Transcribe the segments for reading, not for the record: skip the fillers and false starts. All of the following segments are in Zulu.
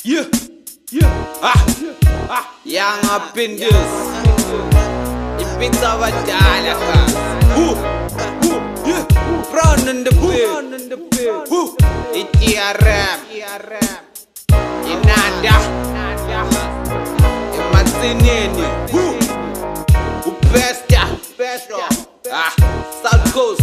Yeah, young up in this. It's abadala yeah, brown in the bed. It's rap. Inanda. Imazineni. Besta. South Coast.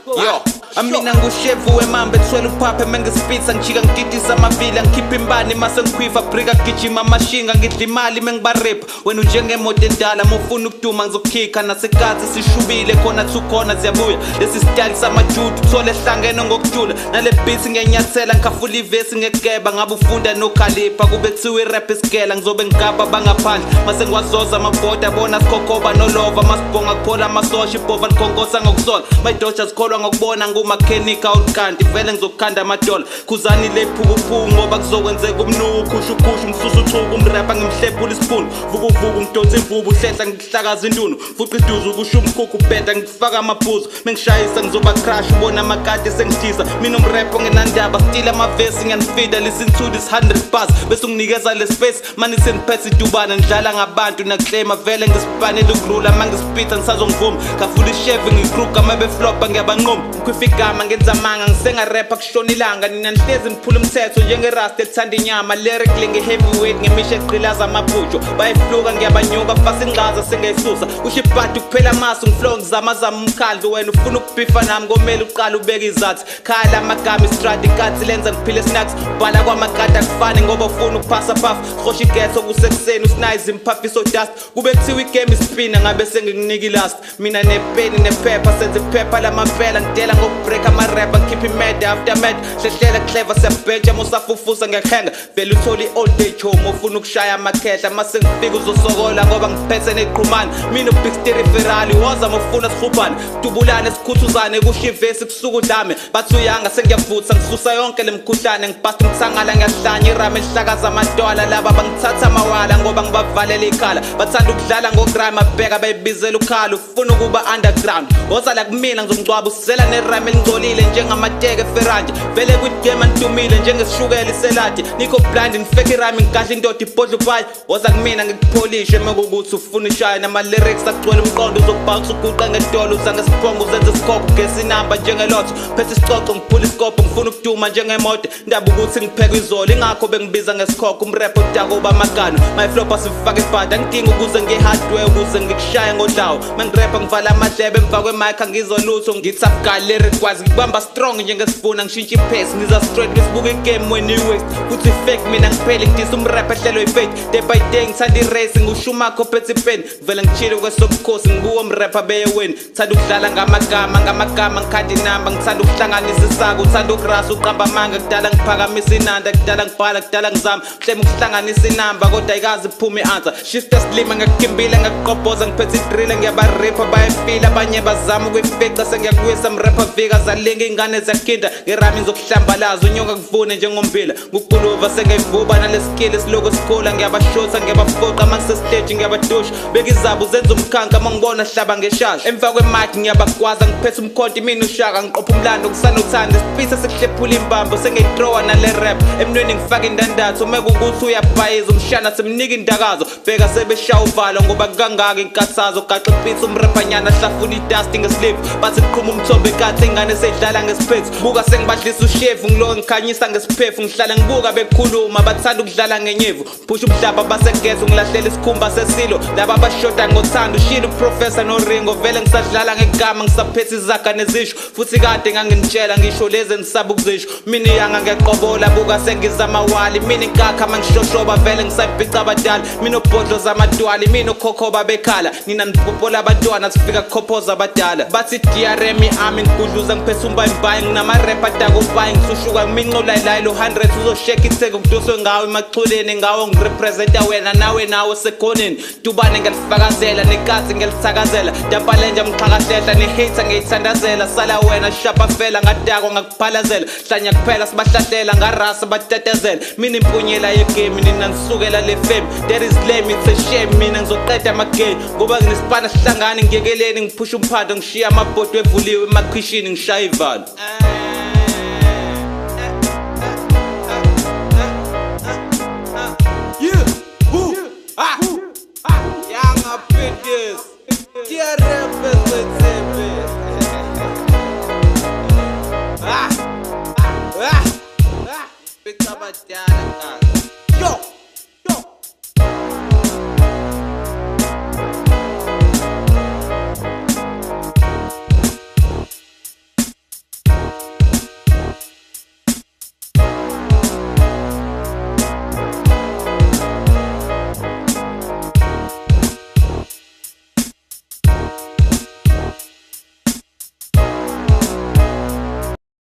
Yo, amina ngushevu wemambe thwele uphaphe mengisipitsa ngijika ngididisa amavila ngikhipha imbani mase ngikhwifa brika gijima amashinga ngidla imali mengibarepha wena unjengemoto endala mofuna ukuduma ngizokhikha nasekazi sishubile khona thukhona ziyabuya lesi style samajudu thole hlangene ngokujula nale beats ngenyathela ngikhafula ivesi ngekugeba ngabe ufunda nokhalipha kube kuthiwa irap isigela ngizobe ngigaba bangaphandle mase ngwazoza amabhoda bona sikhokoba nolova masibonga kuphola amasosha ibhova likhonkosa ngokusola mayidoja zikholwa ngokubona ngumakhenika ukanti vele ngizokukhanda amadola khuzani lephukuphuku ngoba kuzokwenzeka umnuku khushukhushu ngisusa uthuku umrapa ngimhlephula isipunu vukuvuku ngidonsa imvubu hlehla ngihlakaza indunu futhi iduzu kusho umkhukhu bheda ngifaka amaphuzu mengishayisa ngizoba crash ubona amakati sengidisa mina umrap ngenandaba stila amavesi ngiyanifida listen to this 100 bars bese unginikeza le space mani seniphethe idubana ngidlala ngabantu nakuhlema vele ngisipanele ukurula mangisipitha ngisazongivuma khafula isheve ngikruka mabeflopa ngiyabanqoma kwifigama ngenza manga ngisengarapha kushona ilanga nina nihlezi niphula umthetho njengerasta ethanda inyama lyrically nge-heavyweight ngemisho egqilaza amaphutsho bayifluka ngiyabanyuka fasa ingqaza sengayisusa usho ibhadi kuphela amaso ngiflow ngizamazama umkhandlu wena ufuna ukubhifa nami komele uqala ubeka izathi khaya lamagama istradi kathi lenza ngiphile snacks ubhala kwamakati akufani ngoba ufuna ukuphasa phafu rhosha igetho kusekuseni usinayizi imphafiso dust kube kuthiwa igame ispina ngabe sengikunika ilast mina nepeni nephepha senze iphepha lamapela ngidela ngokubreak amarapper ngikhipha imad after mad hlehlela clever siyabheja mosafufusa ngiyakhenga vele utholi all day chomo ufuna ukushaya amakhehla mase ngifika uzosokola ngoba ngiphethe neqhumana mina ubig steriferaali woza mofuna sikhupana dubulane sikhuthuzane kushivesi kusuka udlame bathi uyanga sengiyavutha ngisusa yonke lemkhuhlane ngibhasta ngithangala ngiyahlanya irame lihlakaza amadola laba bangithatha amawala ngoba ngibavalele ikhala bathanda ukudlala ngokurama bheka bayibizela ukhala ufuna ukuba underground woza la kumina ngizongcwaba usela nerame elingcolile njengamateke ferranje vele kwigame antumile njengesishukela iseladi nikho blind ngifake irame ngikahla indoda ibhodla upayi woza kumina ngikupholishe mekukuthi ufuna ishaya nama lyrics agcwele umqondo uzobhawusa uguqa ngedolo uzange siphongo uzenze isikopho ngesinamba njengelotho phethe isicoco ngiphula isikopho ngifuna ukuduma njengemoto ndaba ukuthi ngipheka izolo ingakho bengibiza ngesikhokho umrapper udako uba magano my flop asifake ibhada ngidinga ukuze ngihardware ukuze ngikushaya ngodlawo mengirapper ngivala amadlebe emva kwemic angizolutho ngi-tough guy lyric kwazi ngibamba strong njengesifuna ngishintsha ipace ngiza straight besibuka igame when you waste kuthi fake mina ngiphele ngidisa umrap ehlelo ifate day by day ngithanda iracing ushumakho phethe pen vele ngichile kwesobukhosi ngibuwo umrapper beyewini ngithanda ukudlala ngamagama ngikhanda inamba ngithanda ukuhlanganisa isako uthanda ukurasa uqamba amanga kudala ngiphakamisa inanda kudala ngibhala kudala ngizama hlema ukuhlanganisa inamba kodwa ayikazi iphume i-answer shift esilima ngakukimbile ngakuqobhoza ngiphethe idrille ngiyabaripha bayefila abanye bazama ukuyifeca sengiyakwisa mrapper vika zalinga ingane zakhinda ngerami ngizokuhlambalaza unyoka kuvune njengombila ngukuluva sengayivuba naleskill esiloko sikhula ngiyabashotha ngiyabafoqa mangisestage ngiyabadusha beka izabo zenza umkhanka mangibona hlaba ngeshasha emva kwemic ngiyabakwaza ngiphethe umkhonto mina ushaka ngiqopha umlando kusanothanda isipisa sekuhlephula imbambo sengayithrowa nale rap emnweni ngifaka indandatho mekukuthi uyabhayiza umshana semnika indakazo bheka sebeshaya uvalo ngoba kangaka inkathazo gaxa ipitsa umrapanyana hlafuna idust ngesleeve bathi kuqhuma umthombo ekathi ingane seyidlala ngesiphethu buka sengibadlisa ushevu ngilo ngikhanyisa ngesiphefu ngihlala ngibuka bekhuluma bathanda ukudlala ngenyevu phusha umhlaba basegeza ngilahlela isikhumba sesilo laba abashoda ngothando ushila uprofessor noringo vele ngisadlala ngegama ngisaphethe izaga nezisho futhi kade nganginitshela ngisho leze ngisaba ukuzisho mina iyanga ngiyaqobola buka sengizama wali mina inkakha mangishoshoba vele ngisayibhica abadala mina obhodlo zamadwali mina ukhokhoba bekhala nina nipopola abantwana sifika kukhophoza abadala bathi DRM ami ngigudluza ngiphethe umbayimbayi nginama-rap adakopayi ngisushuka ngiminqolayilo 100 uzosheka itheke kuduswe ngawo emachuleni ngawo ngirepresenta wena nawe nawo sekhoneni dubane ngiyalifakazela nekatsi ngiyalithakazela dampalenja mxhakahlehla ne-hater ngiyithandazela sala wena shapa fela ngadakwa ngakuphalazela hlanya kuphela sibahlahlela ngarasa batatazela mina impunyela yegame nina nisukela le fame there is lame it's a shame mina ngizoqeda amagame ngoba nginesipana sihlangane ngiyekeleni ngiphusha umphando ngishiya amabhodo evuliwe emakhishini ngishaya ivalo